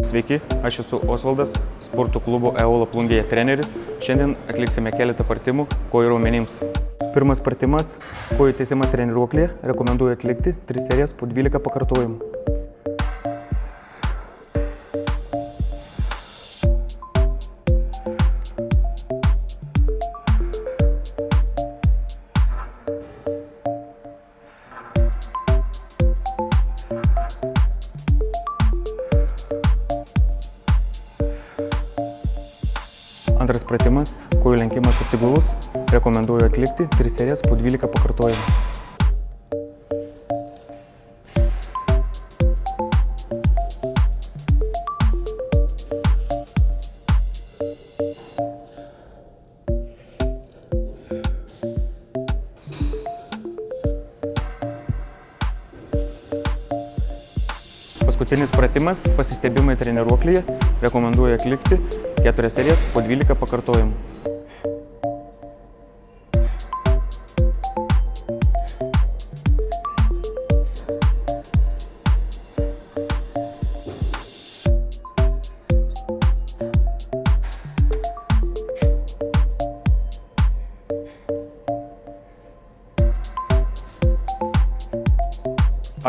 Sveiki, aš esu Osvaldas, sporto klubo Eola Plungėje treneris. Šiandien atliksime keletą pratimų kojų raumenims. Pirmas pratimas – kojų tiesimas treniruoklyje. Rekomenduoju atlikti 3 serijas po 12 pakartojimų. Antras pratimas – kojų lenkimas atsigulus. Rekomenduoju atlikti 3 serijas po 12 pakartojimų. Paskutinis pratimas – pasistebimai treniruoklyje. Rekomenduoju atlikti 4 serijas po 12 pakartojimų.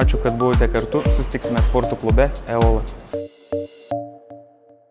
Ačiū, kad buvote kartu. Susitiksime sporto klube Eola.